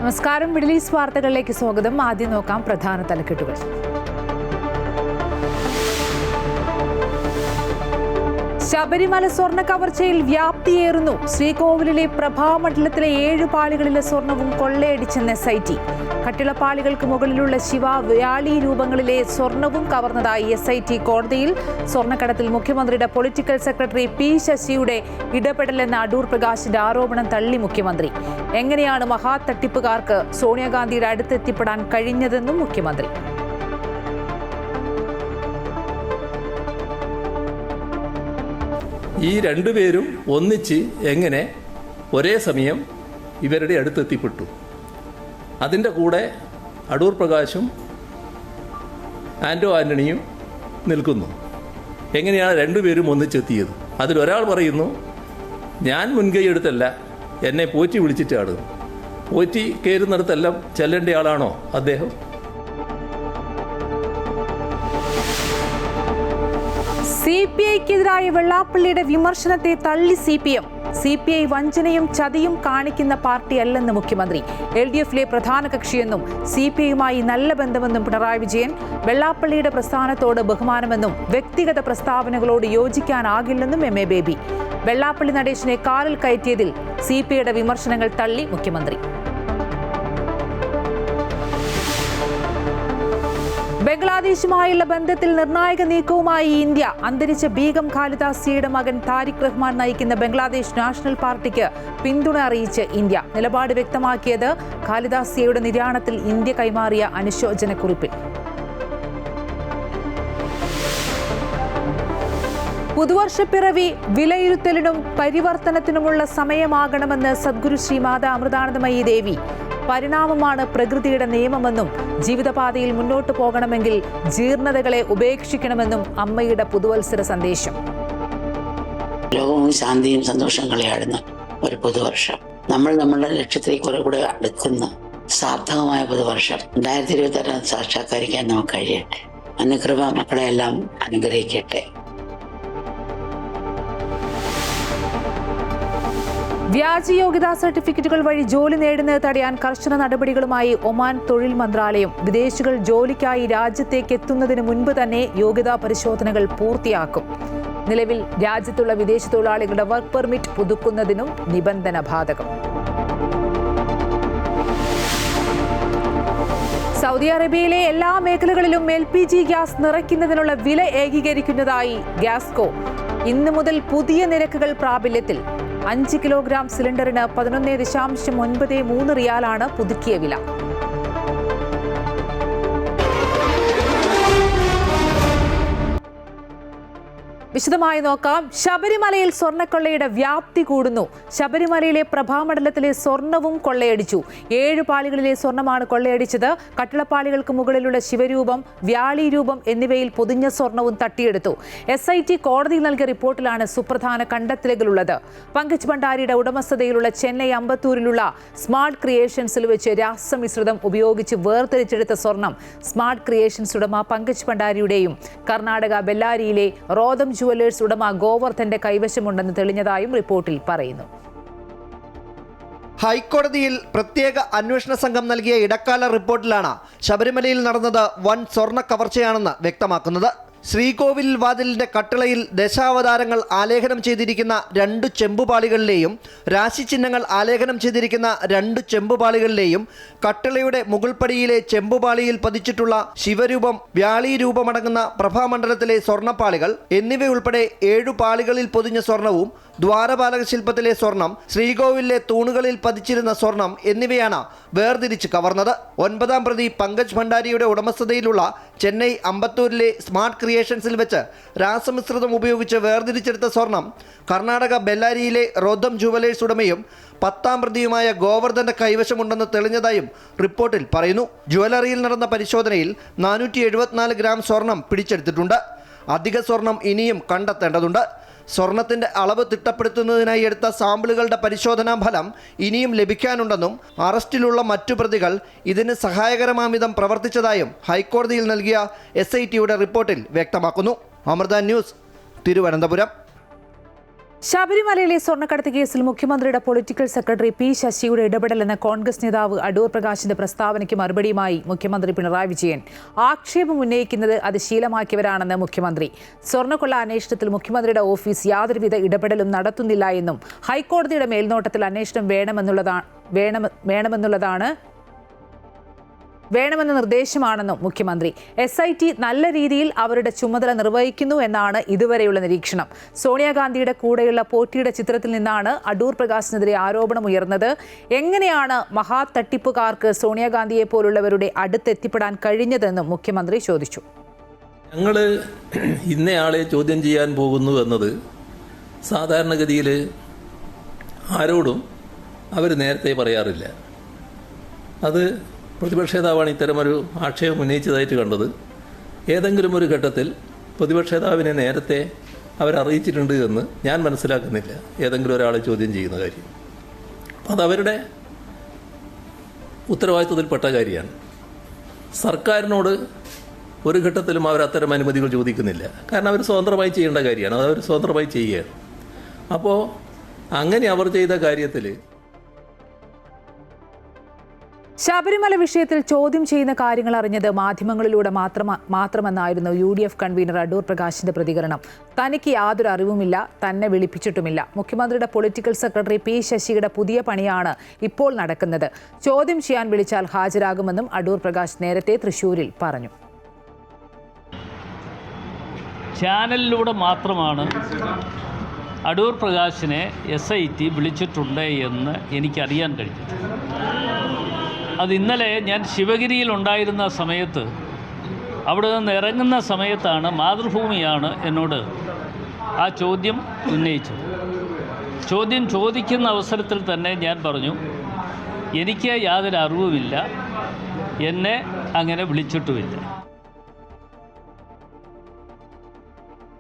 നമസ്കാരം. Middle east വാർത്തകളിലേക്ക് സ്വാഗതം. ആദ്യം നോക്കാം പ്രധാന തലക്കെട്ടുകൾ. ശബരിമല സ്വർണ്ണ കവർച്ചയിൽ വ്യാപ്തിയേറുന്നു. ശ്രീകോവിലിലെ പ്രഭാമണ്ഡലത്തിലെ 7 പാളികളിലെ സ്വർണവും കൊള്ളയടിച്ചെന്ന് SIT. കട്ടിളപ്പാളികൾക്ക് മുകളിലുള്ള വ്യാളി രൂപങ്ങളിലെ സ്വർണവും കവർന്നതായി SIT കോടതിയിൽ. സ്വർണ്ണക്കടത്തിൽ മുഖ്യമന്ത്രിയുടെ പൊളിറ്റിക്കൽ സെക്രട്ടറി P. ശശിയുടെ ഇടപെടലെന്ന അടൂർ പ്രകാശിന്റെ ആരോപണം തള്ളി മുഖ്യമന്ത്രി. എങ്ങനെയാണ് മഹാതട്ടിപ്പുകാർക്ക് സോണിയാഗാന്ധിയുടെ അടുത്തെത്തിപ്പെടാൻ കഴിഞ്ഞതെന്നും മുഖ്യമന്ത്രി. ഈ രണ്ടുപേരും ഒന്നിച്ച് എങ്ങനെ ഒരേ സമയം ഇവരുടെ അടുത്തെത്തിപ്പെട്ടു? അതിൻ്റെ കൂടെ അടൂർ പ്രകാശും ആൻ്റോ ആൻ്റണിയും നിൽക്കുന്നു. എങ്ങനെയാണ് രണ്ടുപേരും ഒന്നിച്ചെത്തിയത്? അതിലൊരാൾ പറയുന്നു, ഞാൻ മുൻകൈ എടുത്തല്ല, എന്നെ പോറ്റി വിളിച്ചിട്ടാണ്. പോറ്റി കയറുന്നിടത്തെല്ലാം ചെല്ലേണ്ട ആളാണോ അദ്ദേഹം? CPIക്കെതിരായ വെള്ളാപ്പള്ളിയുടെ വിമർശനത്തെ തള്ളി CPM. CPI വഞ്ചനയും ചതിയും കാണിക്കുന്ന പാർട്ടിയല്ലെന്ന് മുഖ്യമന്ത്രി. LDFിലെ പ്രധാന കക്ഷിയെന്നും CPIയുമായി നല്ല ബന്ധമെന്നും പിണറായി വിജയൻ. വെള്ളാപ്പള്ളിയുടെ പ്രസ്ഥാനത്തോട് ബഹുമാനമെന്നും വ്യക്തിഗത പ്രസ്താവനകളോട് യോജിക്കാനാകില്ലെന്നും MA ബേബി. വെള്ളാപ്പള്ളി നടേശനെ കാറിൽ കയറ്റിയതിൽ CPIയുടെ വിമർശനങ്ങൾ തള്ളി മുഖ്യമന്ത്രി. ബംഗ്ലാദേശുമായുള്ള ബന്ധത്തിൽ നിർണായക നീക്കവുമായി ഇന്ത്യ. അന്തരിച്ച ബീഗം ഖാലിദ സിയയുടെ മകൻ താരിഖ് റഹ്മാൻ നയിക്കുന്ന ബംഗ്ലാദേശ് നാഷണൽ പാർട്ടിക്ക് പിന്തുണ അറിയിച്ച് ഇന്ത്യ. നിലപാട് വ്യക്തമാക്കിയത് ഖാലിദ സിയയുടെ നിര്യാണത്തിൽ ഇന്ത്യ കൈമാറിയ അനുശോചനക്കുറിപ്പിൽ. പുതുവർഷപ്പിറവി വിലയിരുത്തലിനും പരിവർത്തനത്തിനുമുള്ള സമയമാകണമെന്ന് സദ്ഗുരു ശ്രീ മാതാ അമൃതാനന്ദമയി ദേവി. പരിണാമമാണ് പ്രകൃതിയുടെ നിയമമെന്നും ജീവിതപാതയിൽ മുന്നോട്ട് പോകണമെങ്കിൽ ജീർണതകളെ ഉപേക്ഷിക്കണമെന്നും അമ്മയുടെ പുതുവത്സര സന്ദേശം. ലോകവും ശാന്തിയും സന്തോഷം കളിയാടുന്ന ഒരു പുതുവർഷം, നമ്മളുടെ ലക്ഷ്യത്തിലേക്ക് കുറെ കൂടെ അടുക്കുന്ന സാർത്ഥകമായ പുതുവർഷം 2026 സാക്ഷാത്കരിക്കാൻ നമുക്ക് കഴിയട്ടെ. അനുകൃപ മക്കളെല്ലാം അനുഗ്രഹിക്കട്ടെ. വ്യാജ യോഗ്യതാ സർട്ടിഫിക്കറ്റുകൾ വഴി ജോലി നേടുന്നത് തടയാൻ കർശന നടപടികളുമായി ഒമാൻ തൊഴിൽ മന്ത്രാലയം. വിദേശികൾ ജോലിക്കായി രാജ്യത്തേക്ക് എത്തുന്നതിന് മുൻപ് തന്നെ യോഗ്യതാ പരിശോധനകൾ പൂർത്തിയാക്കും. നിലവിൽ രാജ്യത്തുള്ള വിദേശ തൊഴിലാളികളുടെ വർക്ക് പെർമിറ്റ് പുതുക്കുന്നതിനും നിബന്ധന ബാധകം. സൗദി അറേബ്യയിലെ എല്ലാ മേഖലകളിലും LPG ഗ്യാസ് നിറയ്ക്കുന്നതിനുള്ള വില ഏകീകരിക്കുന്നതായി ഗ്യാസ്കോ. ഇന്നു മുതൽ പുതിയ നിരക്കുകൾ പ്രാബല്യത്തിൽ. 5 കിലോഗ്രാം സിലിണ്ടറിന് 11.93 റിയാലാണ് പുതുക്കിയ വില. വിശദമായി നോക്കാം. ശബരിമലയിൽ സ്വർണ്ണക്കൊള്ളയുടെ വ്യാപ്തി കൂടുന്നു. ശബരിമലയിലെ പ്രഭാമണ്ഡലത്തിലെ സ്വർണവും കൊള്ളയടിച്ചു. 7 പാളികളിലെ സ്വർണമാണ് കൊള്ളയടിച്ചത്. കട്ടിളപ്പാളികൾക്ക് മുകളിലുള്ള ശിവരൂപം, വ്യാളി രൂപം എന്നിവയിൽ പൊതിഞ്ഞ സ്വർണവും തട്ടിയെടുത്തു. SIT കോടതിയിൽ നൽകിയ റിപ്പോർട്ടിലാണ് സുപ്രധാന കണ്ടെത്തലുകളുള്ളത്. പങ്കജ് ഭണ്ഡാരിയുടെ ഉടമസ്ഥതയിലുള്ള ചെന്നൈ അമ്പത്തൂരിലുള്ള സ്മാർട്ട് ക്രിയേഷൻസിൽ വെച്ച് രാസമിശ്രിതം ഉപയോഗിച്ച് വേർതിരിച്ചെടുത്ത സ്വർണം സ്മാർട്ട് ക്രിയേഷൻസ് ഉടമ പങ്കജ് ഭണ്ഡാരിയുടെയും കർണാടക ബെല്ലാരിയിലെ റോദം ജുവലേഴ്സ് ഉടമ ഗോവർദ്ധന്റെ കൈവശമുണ്ടെന്ന് തെളിഞ്ഞതായും റിപ്പോർട്ടിൽ പറയുന്നു. ഹൈക്കോടതിയിൽ പ്രത്യേക അന്വേഷണ സംഘം നൽകിയ ഇടക്കാല റിപ്പോർട്ടിലാണ് ശബരിമലയിൽ നടന്നത് വൻ സ്വർണ്ണ കവർച്ചയാണെന്ന് വ്യക്തമാക്കുന്നത്. ശ്രീകോവിൽ വാതിലിന്റെ കട്ടിളയിൽ ദശാവതാരങ്ങൾ ആലേഖനം ചെയ്തിരിക്കുന്ന 2 ചെമ്പുപാളികളിലെയും രാശിചിഹ്നങ്ങൾ ആലേഖനം ചെയ്തിരിക്കുന്ന 2 ചെമ്പുപാളികളിലെയും കട്ടിളയുടെ മുകൾപ്പടിയിലെ ചെമ്പുപാളിയിൽ പതിച്ചിട്ടുള്ള ശിവരൂപം, വ്യാളി രൂപമടങ്ങുന്ന പ്രഭാമണ്ഡലത്തിലെ സ്വർണ്ണപ്പാളികൾ എന്നിവയുൾപ്പെടെ 7 പാളികളിൽ പൊതിഞ്ഞ സ്വർണവും ദ്വാരപാലക ശില്പത്തിലെ സ്വർണം, ശ്രീകോവിലിലെ തൂണുകളിൽ പതിച്ചിരുന്ന സ്വർണം എന്നിവയാണ് വേർതിരിച്ച് കവർന്നത്. 9ാം പ്രതി പങ്കജ് ഭണ്ഡാരിയുടെ ഉടമസ്ഥതയിലുള്ള ചെന്നൈ അമ്പത്തൂരിലെ സ്മാർട്ട് ക്രിയേഷൻസിൽ വെച്ച് രാസമിശ്രിതം ഉപയോഗിച്ച് വേർതിരിച്ചെടുത്ത സ്വർണം കർണാടക ബെല്ലാരിയിലെ റോദം ജുവലേഴ്സ് ഉടമയും 10ാം പ്രതിയുമായ ഗോവർദ്ധന്റെ കൈവശമുണ്ടെന്ന് തെളിഞ്ഞതായും റിപ്പോർട്ടിൽ പറയുന്നു. ജ്വല്ലറിയിൽ നടന്ന പരിശോധനയിൽ 474 ഗ്രാം സ്വർണം പിടിച്ചെടുത്തിട്ടുണ്ട്. അധിക സ്വർണം ഇനിയും കണ്ടെത്തേണ്ടതുണ്ട്. സ്വർണത്തിന്റെ അളവ് തിട്ടപ്പെടുത്തുന്നതിനായി എടുത്ത സാമ്പിളുകളുടെ പരിശോധനാ ഫലം ഇനിയും ലഭിക്കാനുണ്ടെന്നും അറസ്റ്റിലുള്ള മറ്റു പ്രതികൾ ഇതിന് സഹായകരമാംവിധം പ്രവർത്തിച്ചതായും ഹൈക്കോടതിയിൽ നൽകിയ SITയുടെ റിപ്പോർട്ടിൽ വ്യക്തമാക്കുന്നു. അമൃത ന്യൂസ്, തിരുവനന്തപുരം. ശബരിമലയിലെ സ്വർണ്ണക്കടത്ത് കേസിൽ മുഖ്യമന്ത്രിയുടെ പൊളിറ്റിക്കൽ സെക്രട്ടറി പി ശശിയുടെ ഇടപെടലെന്ന കോൺഗ്രസ് നേതാവ് അടൂർ പ്രകാശിന്റെ പ്രസ്താവനയ്ക്ക് മറുപടിയുമായി മുഖ്യമന്ത്രി പിണറായി വിജയൻ ആക്ഷേപം ഉന്നയിക്കുന്നത് അത് ശീലമാക്കിയവരാണെന്ന് മുഖ്യമന്ത്രി. സ്വർണ്ണക്കൊള്ള അന്വേഷണത്തിൽ മുഖ്യമന്ത്രിയുടെ ഓഫീസ് യാതൊരുവിധ ഇടപെടലും നടത്തുന്നില്ല എന്നും ഹൈക്കോടതിയുടെ മേൽനോട്ടത്തിൽ അന്വേഷണം വേണമെന്ന നിർദ്ദേശമാണെന്നും മുഖ്യമന്ത്രി. SIT നല്ല രീതിയിൽ അവരുടെ ചുമതല നിർവഹിക്കുന്നു എന്നാണ് ഇതുവരെയുള്ള നിരീക്ഷണം. സോണിയാഗാന്ധിയുടെ കൂടെയുള്ള പോറ്റിയുടെ ചിത്രത്തിൽ നിന്നാണ് അടൂർ പ്രകാശിനെതിരെ ആരോപണം ഉയർന്നത്. എങ്ങനെയാണ് മഹാ തട്ടിപ്പുകാർക്ക് സോണിയാഗാന്ധിയെ പോലുള്ളവരുടെ അടുത്തെത്തിപ്പെടാൻ കഴിഞ്ഞതെന്നും മുഖ്യമന്ത്രി ചോദിച്ചു. ഞങ്ങൾ ഇന്നയാളെ ചോദ്യം ചെയ്യാൻ പോകുന്നു എന്നത് സാധാരണഗതിയിൽ ആരോടും അവർ നേരത്തെ പറയാറില്ല. അത് പ്രതിപക്ഷ നേതാവാണ് ഇത്തരമൊരു ആക്ഷേപം ഉന്നയിച്ചതായിട്ട് കണ്ടത്. ഏതെങ്കിലും ഒരു ഘട്ടത്തിൽ പ്രതിപക്ഷ നേതാവിനെ നേരത്തെ അവരറിയിച്ചിട്ടുണ്ട് എന്ന് ഞാൻ മനസ്സിലാക്കുന്നില്ല, ഏതെങ്കിലും ഒരാളെ ചോദ്യം ചെയ്യുന്ന കാര്യം. അതവരുടെ ഉത്തരവാദിത്വത്തിൽപ്പെട്ട കാര്യമാണ്. സർക്കാരിനോട് ഒരു ഘട്ടത്തിലും അവർ അത്തരം അനുമതികൾ ചോദിക്കുന്നില്ല. കാരണം അവർ സ്വതന്ത്രമായി ചെയ്യേണ്ട കാര്യമാണ്, അത് അവർ സ്വതന്ത്രമായി ചെയ്യുകയാണ്. അപ്പോൾ അങ്ങനെ അവർ ചെയ്ത കാര്യത്തിൽ ശബരിമല വിഷയത്തിൽ ചോദ്യം ചെയ്യുന്ന കാര്യങ്ങൾ അറിഞ്ഞത് മാധ്യമങ്ങളിലൂടെ മാത്രമെന്നായിരുന്നു UDF കൺവീനർ അടൂർ പ്രകാശിന്റെ പ്രതികരണം. തനിക്ക് യാതൊരു അറിവുമില്ല, തന്നെ വിളിപ്പിച്ചിട്ടുമില്ല. മുഖ്യമന്ത്രിയുടെ പൊളിറ്റിക്കൽ സെക്രട്ടറി പി ശശിയുടെ പുതിയ പണിയാണ് ഇപ്പോൾ നടക്കുന്നത്. ചോദ്യം ചെയ്യാൻ വിളിച്ചാൽ ഹാജരാകുമെന്നും അടൂർ പ്രകാശ് നേരത്തെ തൃശ്ശൂരിൽ പറഞ്ഞു. ചാനലിലൂടെ മാത്രമാണ് അടൂർ പ്രകാശിനെ SIT വിളിച്ചിട്ടുണ്ട് എന്ന് എനിക്കറിയാൻ കഴിഞ്ഞു. അത് ഇന്നലെ ഞാൻ ശിവഗിരിയിലുണ്ടായിരുന്ന സമയത്ത്, അവിടെ നിന്ന് ഇറങ്ങുന്ന സമയത്താണ് മാതൃഭൂമിയാണ് എന്നോട് ആ ചോദ്യം ഉന്നയിച്ചത്. ചോദ്യം ചോദിക്കുന്ന അവസരത്തിൽ തന്നെ ഞാൻ പറഞ്ഞു, എനിക്ക് യാതൊരു അറിവുമില്ല, എന്നെ അങ്ങനെ വിളിച്ചിട്ടുമില്ല.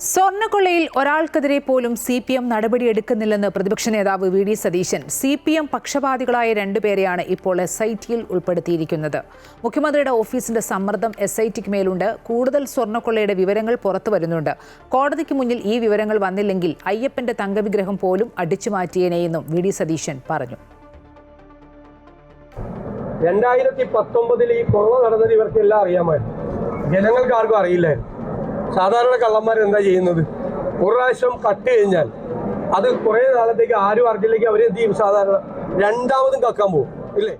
സ്വർണ്ണക്കൊള്ളയിൽ ഒരാൾക്കെതിരെ പോലും CPM നടപടിയെടുക്കുന്നില്ലെന്ന് പ്രതിപക്ഷ നേതാവ് VD സതീശൻ. CPM പക്ഷപാതികളായ 2 പേരെയാണ് ഇപ്പോൾ SITയിൽ ഉൾപ്പെടുത്തിയിരിക്കുന്നത്. മുഖ്യമന്ത്രിയുടെ ഓഫീസിന്റെ സമ്മർദ്ദം SITക്ക് മേലുണ്ട്. കൂടുതൽ സ്വർണ്ണക്കൊള്ളയുടെ വിവരങ്ങൾ പുറത്തു വരുന്നുണ്ട്. കോടതിക്ക് മുന്നിൽ ഈ വിവരങ്ങൾ വന്നില്ലെങ്കിൽ അയ്യപ്പന്റെ തങ്കവിഗ്രഹം പോലും അടിച്ചുമാറ്റിയേനെയെന്നും VD സതീശൻ പറഞ്ഞു. 2019 ഈ കൊള്ള നടന്നത് ഇവർക്കെല്ലാം അറിയാമായിരുന്നു, ജനങ്ങൾക്ക് ആർക്കും അറിയില്ലായിരുന്നു. സാധാരണ കള്ളന്മാർ എന്താ ചെയ്യുന്നത്, ഒരു പ്രാവശ്യം കട്ട് കഴിഞ്ഞാൽ അത് കുറേ നാളത്തേക്ക് ആരും അറിഞ്ഞില്ലെങ്കിൽ അവരെന്ത് ചെയ്യും, സാധാരണ രണ്ടാമതും കക്കാൻ പോകും, ഇല്ലേ?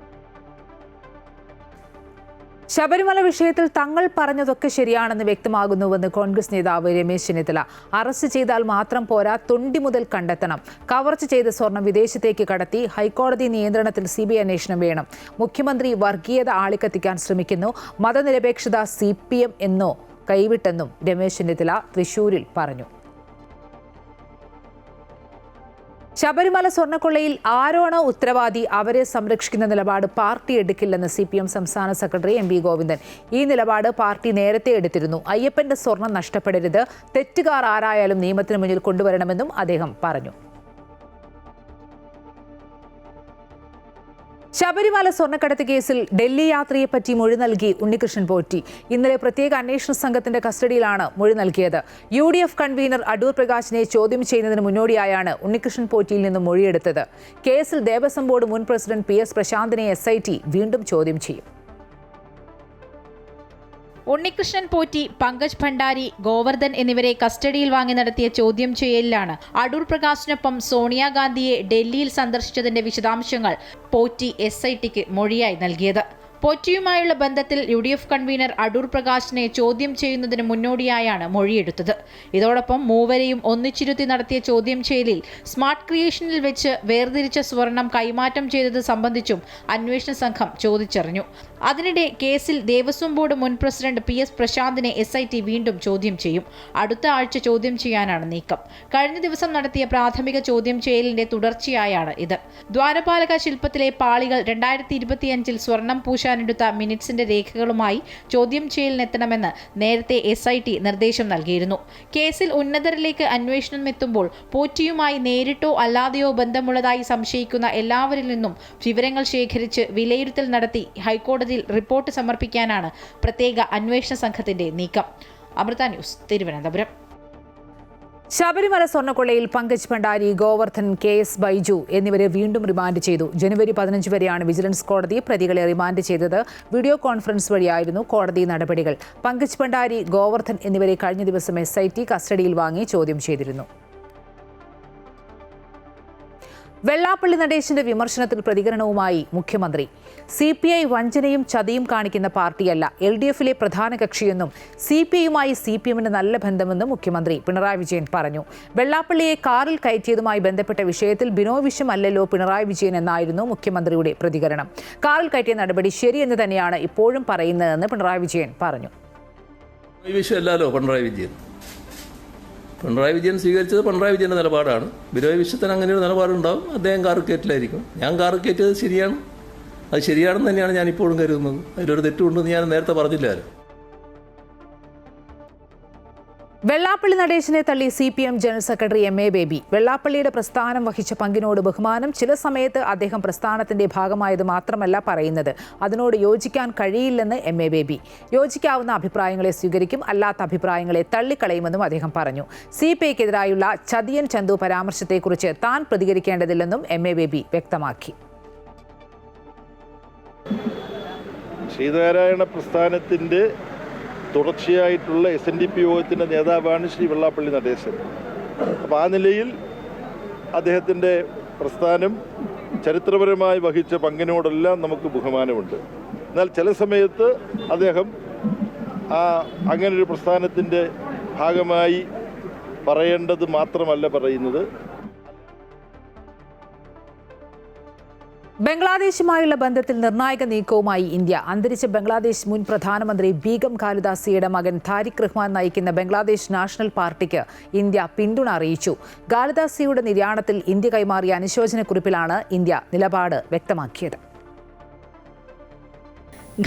ശബരിമല വിഷയത്തിൽ തങ്ങൾ പറഞ്ഞതൊക്കെ ശരിയാണെന്ന് വ്യക്തമാകുന്നുവെന്ന് കോൺഗ്രസ് നേതാവ് രമേശ് ചെന്നിത്തല. അറസ്റ്റ് ചെയ്താൽ മാത്രം പോരാ, തൊണ്ടി മുതൽ കണ്ടെത്തണം. കവർച്ച ചെയ്ത സ്വർണം വിദേശത്തേക്ക് കടത്തി. ഹൈക്കോടതി നിയന്ത്രണത്തിൽ CBI അന്വേഷണം വേണം. മുഖ്യമന്ത്രി വർഗീയത ആളിക്കത്തിക്കാൻ ശ്രമിക്കുന്നു. മതനിരപേക്ഷത CPM എന്നോ കൈവിട്ടെന്നും രമേശ് ചെന്നിത്തല തൃശ്ശൂരിൽ പറഞ്ഞു. ശബരിമല സ്വർണ്ണക്കൊള്ളയിൽ ആരാണോ ഉത്തരവാദി അവരെ സംരക്ഷിക്കുന്ന നിലപാട് പാർട്ടി എടുക്കില്ലെന്ന് CPM സംസ്ഥാന സെക്രട്ടറി MV ഗോവിന്ദൻ. ഈ നിലപാട് പാർട്ടി നേരത്തെ എടുത്തിരുന്നു. അയ്യപ്പന്റെ സ്വർണം നഷ്ടപ്പെടരുത്, തെറ്റുകാർ ആരായാലും നിയമത്തിന് മുന്നിൽ കൊണ്ടുവരണമെന്നും അദ്ദേഹം പറഞ്ഞു. ശബരിമല സ്വർണ്ണക്കടത്ത് കേസിൽ ഡൽഹി യാത്രയെപ്പറ്റി മൊഴി നൽകി ഉണ്ണികൃഷ്ണൻ പോറ്റി. ഇന്നലെ പ്രത്യേക അന്വേഷണ സംഘത്തിന്റെ കസ്റ്റഡിയിലാണ് മൊഴി നൽകിയത്. UDF കൺവീനർ അടൂർ പ്രകാശിനെ ചോദ്യം ചെയ്യുന്നതിന് മുന്നോടിയായാണ് ഉണ്ണികൃഷ്ണൻ പോറ്റിയിൽ നിന്നും മൊഴിയെടുത്തത്. കേസിൽ ദേവസ്വം ബോർഡ് മുൻ പ്രസിഡന്റ് PS പ്രശാന്തിനെ SIT വീണ്ടും ചോദ്യം ചെയ്യും. ഉണ്ണികൃഷ്ണൻ പോറ്റി, പങ്കജ് ഭണ്ഡാരി, ഗോവർദ്ധൻ എന്നിവരെ കസ്റ്റഡിയിൽ വാങ്ങി നടത്തിയ ചോദ്യം ചെയ്യലിലാണ് അടൂർ പ്രകാശിനൊപ്പം സോണിയാഗാന്ധിയെ ഡൽഹിയിൽ സന്ദർശിച്ചതിന്റെ വിശദാംശങ്ങൾ പോറ്റി SITക്ക് മൊഴിയായി നൽകിയത്. പോറ്റിയുമായുള്ള ബന്ധത്തിൽ UDF കൺവീനർ അടൂർ പ്രകാശിനെ ചോദ്യം ചെയ്യുന്നതിന് മുന്നോടിയായാണ് മൊഴിയെടുത്തത്. ഇതോടൊപ്പം മൂവരെയും ഒന്നിച്ചിരുത്തി നടത്തിയ ചോദ്യം ചെയ്യലിൽ സ്മാർട്ട് ക്രിയേഷനിൽ വെച്ച് വേർതിരിച്ച സ്വർണം കൈമാറ്റം ചെയ്തത് സംബന്ധിച്ചും അന്വേഷണ സംഘം ചോദിച്ചറിഞ്ഞു. അതിനിടെ കേസിൽ ദേവസ്വം ബോർഡ് മുൻ പ്രസിഡന്റ് PS പ്രശാന്തിനെ SIT വീണ്ടും ചോദ്യം ചെയ്യും. അടുത്ത ആഴ്ച ചോദ്യം ചെയ്യാനാണ് നീക്കം. കഴിഞ്ഞ ദിവസം നടത്തിയ പ്രാഥമിക ചോദ്യം ചെയ്യലിന്റെ തുടർച്ചയായാണ് ഇത്. ദ്വാരപാലക ശില്പത്തിലെ പാളികൾ 2025 സ്വർണം പൂശാനെടുത്ത മിനിറ്റ്സിന്റെ രേഖകളുമായി ചോദ്യം ചെയ്യലിനെത്തണമെന്ന് നേരത്തെ SIT നിർദ്ദേശം നൽകിയിരുന്നു. കേസിൽ ഉന്നതരിലേക്ക് അന്വേഷണം എത്തുമ്പോൾ പോറ്റിയുമായി നേരിട്ടോ അല്ലാതെയോ ബന്ധമുള്ളതായി സംശയിക്കുന്ന എല്ലാവരിൽ നിന്നും വിവരങ്ങൾ ശേഖരിച്ച് വിലയിരുത്തൽ നടത്തി ഹൈക്കോടതിയിൽ റിപ്പോർട്ട് സമർപ്പിക്കാനാണ് പ്രത്യേക അന്വേഷണ സംഘത്തിന്റെ നീക്കം. അമൃത ന്യൂസ്, തിരുവനന്തപുരം. ശബരിമല സ്വർണ്ണക്കൊള്ളയിൽ പങ്കജ് ഭണ്ഡാരി, ഗോവർദ്ധൻ, KS ബൈജു എന്നിവരെ വീണ്ടും റിമാൻഡ് ചെയ്തു. ജനുവരി 15 വരെയാണ് വിജിലൻസ് കോടതി പ്രതികളെ റിമാൻഡ് ചെയ്തത്. വീഡിയോ കോൺഫറൻസ് വഴിയായിരുന്നു കോടതി നടപടികൾ. പങ്കജ് ഭണ്ഡാരി, ഗോവർദ്ധൻ എന്നിവരെ കഴിഞ്ഞ ദിവസം SIT കസ്റ്റഡിയിൽ വാങ്ങി ചോദ്യം ചെയ്തിരുന്നു. വെള്ളാപ്പള്ളി നടേശന്റെ വിമർശനത്തിൽ പ്രതികരണവുമായി മുഖ്യമന്ത്രി. CPI വഞ്ചനയും ചതിയും കാണിക്കുന്ന പാർട്ടിയല്ല, LDFിലെ പ്രധാന കക്ഷിയെന്നും CPIയുമായി CPMന് നല്ല ബന്ധമെന്നും മുഖ്യമന്ത്രി പിണറായി വിജയൻ പറഞ്ഞു. വെള്ളാപ്പള്ളിയെ കാറിൽ കയറ്റിയതുമായി ബന്ധപ്പെട്ട വിഷയത്തിൽ ബിനോയ് വിശ്വം അല്ലല്ലോ പിണറായി വിജയൻ എന്നായിരുന്നു മുഖ്യമന്ത്രിയുടെ പ്രതികരണം. കാറിൽ കയറ്റിയ നടപടി ശരിയെന്ന് തന്നെയാണ് ഇപ്പോഴും പറയുന്നതെന്ന് പിണറായി വിജയൻ പറഞ്ഞു. പിണറായി വിജയൻ സ്വീകരിച്ചത് പിണറായി വിജയൻ്റെ നിലപാടാണ്. ബിനോയ് വിശ്വത്തിന് അങ്ങനെ ഒരു നിലപാടുണ്ടാവും. അദ്ദേഹം കാറ് കയറ്റിലായിരിക്കും. ഞാൻ കാറ് കയറ്റിയത് ശരിയാണ്, അത് ശരിയാണെന്ന് തന്നെയാണ് ഞാൻ ഇപ്പോഴും കരുതുന്നത്. അതിലൊരു തെറ്റുണ്ടെന്ന് ഞാൻ നേരത്തെ പറഞ്ഞില്ലായിരുന്നു. വെള്ളാപ്പള്ളി നടേശനെ തള്ളി CPM general secretary MA Baby. വെള്ളാപ്പള്ളിയുടെ പ്രസ്ഥാനം വഹിച്ച പങ്കിനോട് ബഹുമാനം. ചില സമയത്ത് അദ്ദേഹം പ്രസ്ഥാനത്തിന്റെ ഭാഗമായത് മാത്രമല്ല പറയുന്നത്, അതിനോട് യോജിക്കാൻ കഴിയില്ലെന്ന് MA ബേബി. യോജിക്കാവുന്ന അഭിപ്രായങ്ങളെ സ്വീകരിക്കും, അല്ലാത്ത അഭിപ്രായങ്ങളെ തള്ളിക്കളയുമെന്നും അദ്ദേഹം പറഞ്ഞു. CPIക്കെതിരായുള്ള ചതിയൻ ചന്തു പരാമർശത്തെക്കുറിച്ച് താൻ പ്രതികരിക്കേണ്ടതില്ലെന്നും MA ബേബി വ്യക്തമാക്കി. ശ്രീനാരായണ പ്രസ്ഥാനത്തിൻ്റെ തുടർച്ചയായിട്ടുള്ള SNDP യോഗത്തിൻ്റെ നേതാവാണ് ശ്രീ വെള്ളാപ്പള്ളി നടേശൻ. അപ്പോൾ ആ നിലയിൽ അദ്ദേഹത്തിൻ്റെ പ്രസ്ഥാനം ചരിത്രപരമായി വഹിച്ച പങ്കിനോടെല്ലാം നമുക്ക് ബഹുമാനമുണ്ട്. എന്നാൽ ചില സമയത്ത് അദ്ദേഹം അങ്ങനൊരു പ്രസ്ഥാനത്തിൻ്റെ ഭാഗമായി പറയേണ്ടത് മാത്രമല്ല പറയുന്നത്. ബംഗ്ലാദേശുമായുള്ള ബന്ധത്തിൽ നിർണായക നീക്കവുമായി ഇന്ത്യ. അന്തരിച്ച ബംഗ്ലാദേശ് മുൻ പ്രധാനമന്ത്രി ബീഗം ഖാലിദാസിയുടെ മകൻ താരിഖ് റഹ്മാൻ നയിക്കുന്ന ബംഗ്ലാദേശ് നാഷണൽ പാർട്ടിക്ക് ഇന്ത്യ പിന്തുണ അറിയിച്ചു. ഖാലിദാസിയുടെ നിര്യാണത്തിൽ ഇന്ത്യ കൈമാറിയ അനുശോചനക്കുറിപ്പിലാണ് ഇന്ത്യ നിലപാട് വ്യക്തമാക്കിയത്.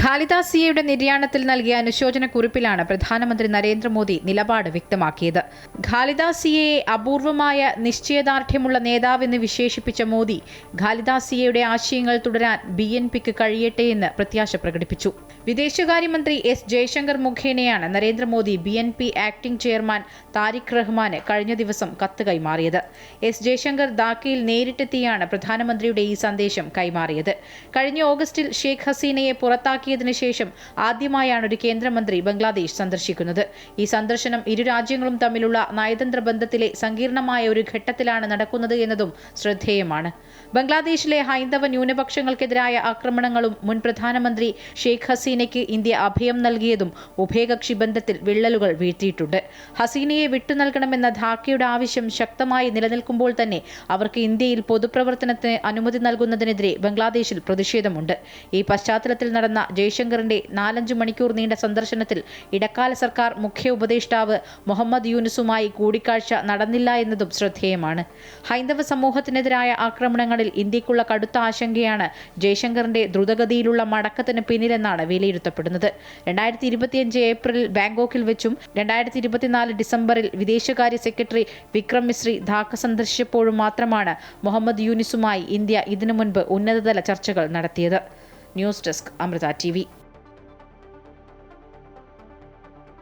ഖാലിദാസിയയുടെ നിര്യാണത്തിൽ നൽകിയ അനുശോചന കുറിപ്പിലാണ് പ്രധാനമന്ത്രി നരേന്ദ്രമോദി നിലപാട് വ്യക്തമാക്കിയത്. ഖാലിദാസിയയെ അപൂർവമായ നിശ്ചയദാർഢ്യമുള്ള നേതാവെന്ന് വിശേഷിപ്പിച്ച മോദി ഖാലിദാസിയയുടെ ആശയങ്ങൾ തുടരാൻ BNPക്ക് കഴിയട്ടെയെന്ന് പ്രത്യാശ പ്രകടിപ്പിച്ചു. വിദേശകാര്യമന്ത്രി S ജയശങ്കർ മുഖേനയാണ് Narendra Modi BNP acting chairman Tariq റഹ്മാന് കഴിഞ്ഞ ദിവസം കത്ത് കൈമാറിയത്. S ജയശങ്കർ ധാക്കയിൽ നേരിട്ടെത്തിയാണ് പ്രധാനമന്ത്രിയുടെ ഈ സന്ദേശം കൈമാറിയത്. കഴിഞ്ഞ ഓഗസ്റ്റിൽ ഷെയ്ഖ് ഹസീനയെ പുറത്താക്കിയതിനു ശേഷം ആദ്യമായാണ് ഒരു കേന്ദ്രമന്ത്രി ബംഗ്ലാദേശ് സന്ദർശിക്കുന്നത്. ഈ സന്ദർശനം ഇരു രാജ്യങ്ങളും തമ്മിലുള്ള നയതന്ത്ര ബന്ധത്തിലെ സങ്കീർണമായ ഒരു ഘട്ടത്തിലാണ് നടക്കുന്നത് എന്നതും ശ്രദ്ധേയമാണ്. ബംഗ്ലാദേശിലെ ഹൈന്ദവ ന്യൂനപക്ഷങ്ങൾക്കെതിരായ ആക്രമണങ്ങളും മുൻ പ്രധാനമന്ത്രി ഷെയ്ഖ് ഹസീനയ്ക്ക് ഇന്ത്യ അഭയം നൽകിയതും ഉഭയകക്ഷി ബന്ധത്തിൽ വിള്ളലുകൾ വീഴ്ത്തിയിട്ടുണ്ട്. ഹസീനയെ വിട്ടുനൽകണമെന്ന ധാക്കയുടെ ആവശ്യം ശക്തമായി നിലനിൽക്കുമ്പോൾ തന്നെ അവർക്ക് ഇന്ത്യയിൽ പൊതുപ്രവർത്തനത്തിന് അനുമതി നൽകുന്നതിനെതിരെ ബംഗ്ലാദേശിൽ പ്രതിഷേധമുണ്ട്. ഈ പശ്ചാത്തലത്തിൽ നടന്ന ജയശങ്കറിന്റെ 4-5 മണിക്കൂർ നീണ്ട സന്ദർശനത്തിൽ ഇടക്കാല സർക്കാർ മുഖ്യ ഉപദേഷ്ടാവ് മുഹമ്മദ് യൂനുസുമായി കൂടിക്കാഴ്ച നടന്നില്ല എന്നതും ശ്രദ്ധേയമാണ്. ഹൈന്ദവ സമൂഹത്തിനെതിരായ ആക്രമണങ്ങളിൽ ഇന്ത്യക്കുള്ള കടുത്ത ആശങ്കയാണ് ജയശങ്കറിന്റെ ദ്രുതഗതിയിലുള്ള മടക്കത്തിന് പിന്നിലെന്നാണ് വിലയിരുത്തപ്പെടുന്നത്. 2025 ഏപ്രിലിൽ ബാങ്കോക്കിൽ വെച്ചും 2024 ഡിസംബറിൽ വിദേശകാര്യ സെക്രട്ടറി വിക്രം മിശ്രി ധാക്ക സന്ദർശിച്ചപ്പോഴും മാത്രമാണ് മുഹമ്മദ് യൂനിസുമായി ഇന്ത്യ ഇതിനു മുൻപ് ഉന്നതതല ചർച്ചകൾ നടത്തിയത്. News desk Amrita TV.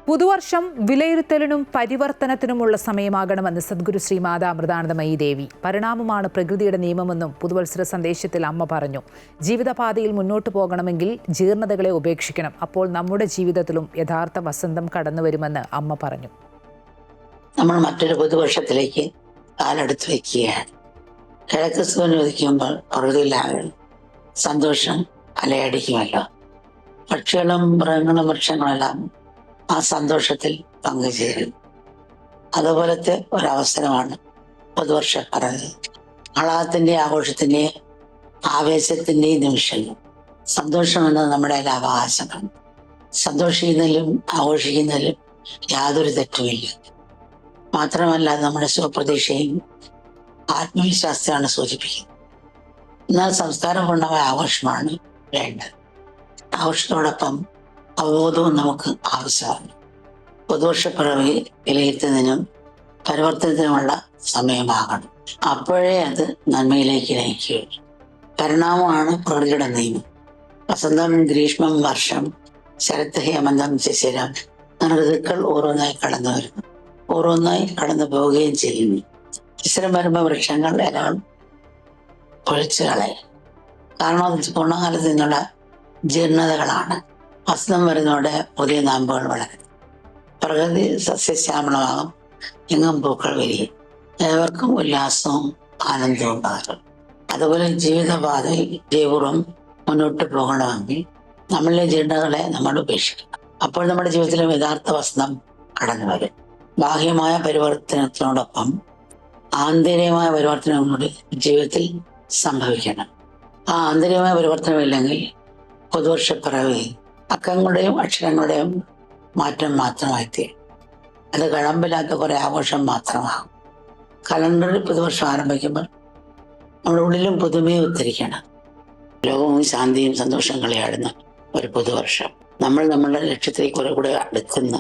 പുതുവർഷം വിലയിരുത്തലിനും പരിവർത്തനത്തിനുമുള്ള സമയമാകണമെന്ന് സദ്ഗുരു ശ്രീ മാതാ അമൃതാനന്ദമയി ദേവി. പരിണാമമാണ് പ്രകൃതിയുടെ നിയമമെന്നും പുതുവത്സര സന്ദേശത്തിൽ അമ്മ പറഞ്ഞു. ജീവിതപാതയിൽ മുന്നോട്ട് പോകണമെങ്കിൽ ജീർണതകളെ ഉപേക്ഷിക്കണം. അപ്പോൾ നമ്മുടെ ജീവിതത്തിലും യഥാർത്ഥ വസന്തം കടന്നു വരുമെന്ന് അമ്മ പറഞ്ഞു. നമ്മൾ മറ്റൊരു പുതുവർഷത്തിലേക്ക് കാലെടുത്ത് വയ്ക്കുകയാണ്. കിഴക്ക് സൂര്യൻ ഉദിക്കുമ്പോൾ പ്രകൃതിയിലാകെ സന്തോഷം അലയടിക്കുമല്ലോ. പക്ഷികളും മൃഗങ്ങളും വൃക്ഷങ്ങളെല്ലാം ആ സന്തോഷത്തിൽ പങ്കുചേരും. അതുപോലത്തെ ഒരവസരമാണ് പുതുവർഷ പറഞ്ഞത്. ആഹ്ലാദത്തിൻ്റെയും ആഘോഷത്തിൻ്റെയും ആവേശത്തിൻ്റെയും നിമിഷങ്ങൾ. സന്തോഷം എന്നത് നമ്മുടെ എല്ലാ അവകാശമാണ്. സന്തോഷിക്കുന്നതിലും ആഘോഷിക്കുന്നതിലും യാതൊരു തെറ്റുമില്ല. മാത്രമല്ല നമ്മുടെ സ്വപ്രതീക്ഷയും ആത്മവിശ്വാസത്തെയാണ് സൂചിപ്പിക്കുന്നത്. എന്നാൽ സംസ്കാരപൂർണ്ണമായ ആഘോഷമാണ് വേണ്ടത്. ആഘോഷത്തോടൊപ്പം അവബോധവും നമുക്ക് ആവശ്യമാണ്. പുതുവർഷപ്പിറവി വിലയിരുത്തുന്നതിനും പരിവർത്തനത്തിനുമുള്ള സമയമാകണം. അപ്പോഴേ അത് നന്മയിലേക്ക് നയിക്കുകയുള്ളൂ. പരിണാമമാണ് പ്രകൃതിയുടെ നിയമം. വസന്തം, ഗ്രീഷ്മം, വർഷം, ശരത്, ഹേമന്തം, ശിശിരം ഋതുക്കൾ ഓരോന്നായി കടന്നു വരുന്നു. ഓരോന്നായി കടന്നു പോവുകയും ചെയ്യുന്നു. ഇത്തരം വരുമ്പോൾ വൃക്ഷങ്ങൾ ഇലകൾ പൊഴിച്ചു കളയും. കാരണം അത് പൂർണ്ണകാലത്ത് നിന്നുള്ള ജീർണതകളാണ്. വസന്തം വരുന്നതോടെ പുതിയ നാമ്പുകൾ വളരും. പ്രകൃതി സസ്യശ്യാമളമാകും. എങ്ങും പൂക്കൾ വിരിയും. ഏവർക്കും ഉല്ലാസവും ആനന്ദവും പകരും. അതുപോലെ ജീവിതപാതയിൽ ജൈവപൂർവ്വം മുന്നോട്ട് പോകണമെങ്കിൽ നമ്മളിലെ ജീർണതകളെ നമ്മൾ ഉപേക്ഷിക്കണം. അപ്പോൾ നമ്മുടെ ജീവിതത്തിലും യഥാർത്ഥ വസന്തം കടന്നു വരും. ബാഹ്യമായ പരിവർത്തനത്തിനോടൊപ്പം ആന്തരികമായ പരിവർത്തനം കൂടി ജീവിതത്തിൽ സംഭവിക്കണം. ആ ആന്തരികമായ പരിവർത്തനമില്ലെങ്കിൽ പുതുവർഷപ്പിറവി അക്കങ്ങളുടെയും അക്ഷരങ്ങളുടെയും മാറ്റം മാത്രമായി. അത് കഴമ്പില്ലാത്ത കുറെ ആഘോഷം മാത്രമാകും. കലണ്ടറിൽ പുതുവർഷം ആരംഭിക്കുമ്പോൾ നമ്മുടെ ഉള്ളിലും പുതുമയും ഉത്തരിക്കണം. ലോകവും ശാന്തിയും സന്തോഷം കളിയാടുന്ന ഒരു പുതുവർഷം. നമ്മൾ നമ്മളുടെ ലക്ഷ്യത്തിലേക്ക് കുറെ കൂടെ അടുക്കുന്ന